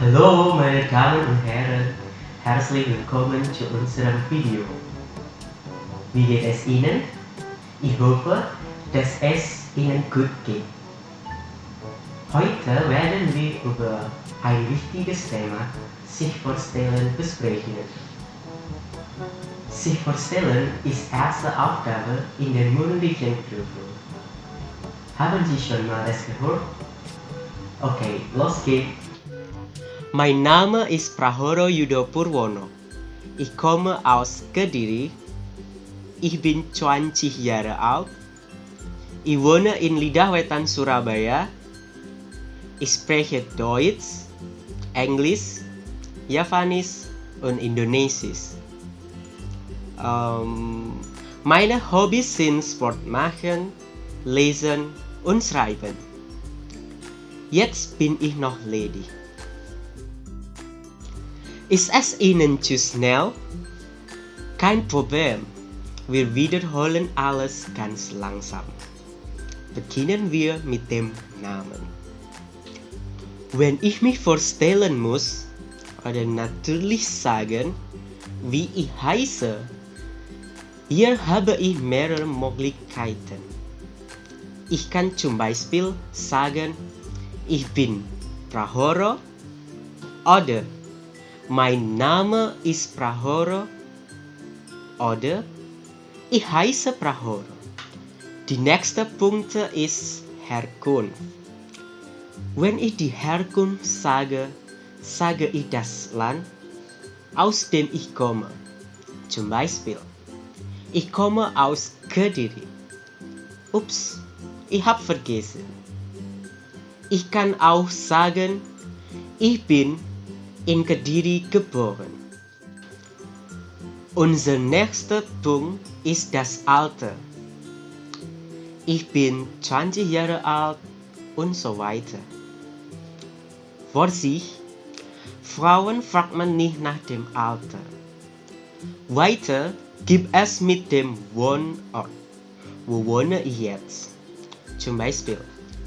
Hallo meine Damen und Herren, herzlich willkommen zu unserem Video. Wie geht es Ihnen? Ich hoffe, dass es Ihnen gut geht. Heute werden wir über ein wichtiges Thema, sich vorstellen, besprechen. Sich vorstellen ist erste Aufgabe in der mündlichen Prüfung. Haben Sie schon mal das gehört? Okay, los geht's. Mein Name ist Prahoro Yudo Purwono. Ich komme aus Kediri. Ich bin 20 Jahre alt. Ich wohne in Lidahwetan, Surabaya. Ich spreche Deutsch, Englisch, Javanisch und Indonesisch. Meine Hobbys sind Sport machen, lesen und schreiben. Jetzt bin ich noch ledig. Ist es Ihnen zu schnell? Kein Problem, wir wiederholen alles ganz langsam. Beginnen wir mit dem Namen. Wenn ich mich vorstellen muss, oder natürlich sagen, wie ich heiße, hier habe ich mehrere Möglichkeiten. Ich kann zum Beispiel sagen, ich bin Prahoro oder mein Name ist Prahoro oder ich heiße Prahoro. Die nächste Punkt ist Herkunft. Wenn ich die Herkunft sage, sage ich das Land, aus dem ich komme. Zum Beispiel, ich komme aus Kediri. Ups, ich habe vergessen. Ich kann auch sagen, ich bin in Kediri geboren. Unser nächster Punkt ist das Alter. Ich bin 20 Jahre alt und so weiter. Vorsicht, Frauen fragt man nicht nach dem Alter. Weiter gibt es mit dem Wohnort. Wo wohne ich jetzt? Zum Beispiel,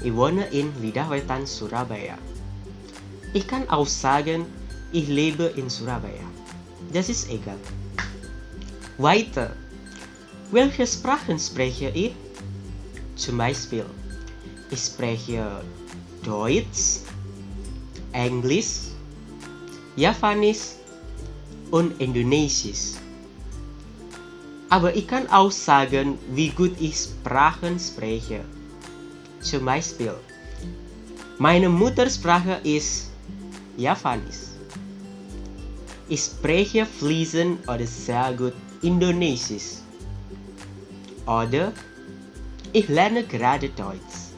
ich wohne in Lidahwetan, Surabaya. Ich kann auch sagen, ich lebe in Surabaya. Das ist egal. Weiter. Welche Sprachen spreche ich? Zum Beispiel, ich spreche Deutsch, Englisch, Javanisch und Indonesisch. Aber ich kann auch sagen, wie gut ich Sprachen spreche. Zum Beispiel, meine Muttersprache ist Javanisch. Ich spreche fließend oder sehr gut Indonesisch. Oder ich lerne gerade Deutsch.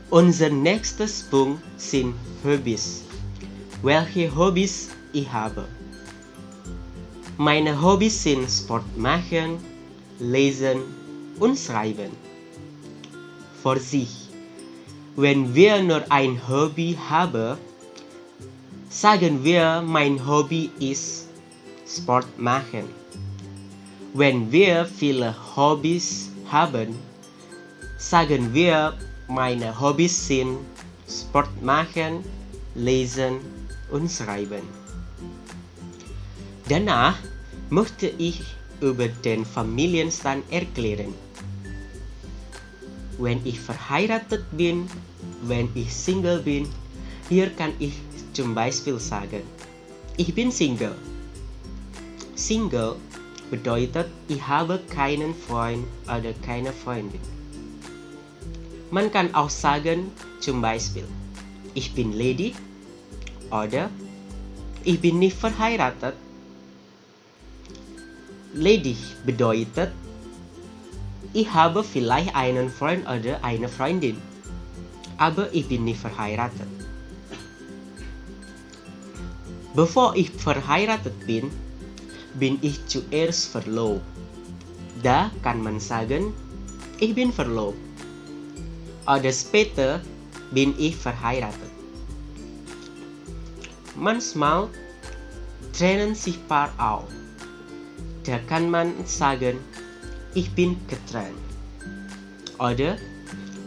Unser nächstes Punkt sind Hobbys. Welche Hobbys ich habe? Meine Hobbys sind Sport machen, lesen und schreiben. Vorsicht, wenn wir nur ein Hobby haben, sagen wir, mein Hobby ist Sport machen. Wenn wir viele Hobbys haben, sagen wir, meine Hobbys sind Sport machen, lesen und schreiben. Danach möchte ich über den Familienstand erklären. Wenn ich verheiratet bin, wenn ich Single bin, hier kann ich zum Beispiel sagen, ich bin Single. Single bedeutet, ich habe keinen Freund oder keine Freundin. Man kann auch sagen, zum Beispiel, ich bin ledig oder ich bin nicht verheiratet. Ledig bedeutet, ich habe vielleicht einen Freund oder eine Freundin, aber ich bin nicht verheiratet. Bevor ich verheiratet bin, bin ich zuerst verlobt. Da kann man sagen, ich bin verlobt. Oder später bin ich verheiratet. Manchmal trennen sich Paar auch. Da kann man sagen, ich bin getrennt. Oder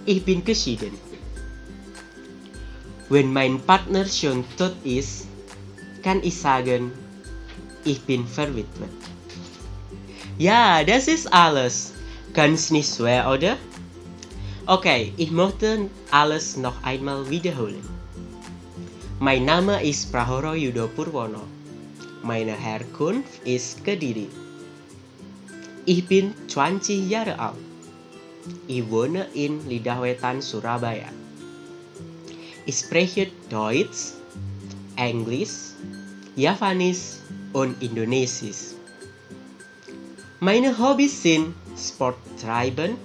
ich bin geschieden. Wenn mein Partner schon tot ist, kann ich sagen, ich bin verwitwet. Ja, das ist alles. Ganz nicht schwer, oder? Okay, ich möchte alles noch einmal wiederholen. Mein Name ist Prahoro Yudo Purwono. Meine Herkunft ist Kediri. Ich bin 20 Jahre alt. Ich wohne in Lidahwetan, Surabaya. Ich spreche Deutsch, Englisch, Javanisch und Indonesisch. Meine Hobbys sind Sport treiben,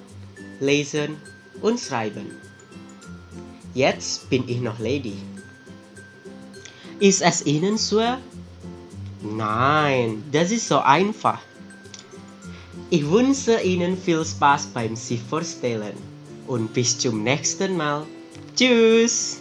lesen und schreiben. Jetzt bin ich noch ledig. Ist es Ihnen schwer? Nein, das ist so einfach. Ich wünsche Ihnen viel Spaß beim sich vorstellen und bis zum nächsten Mal. Tschüss!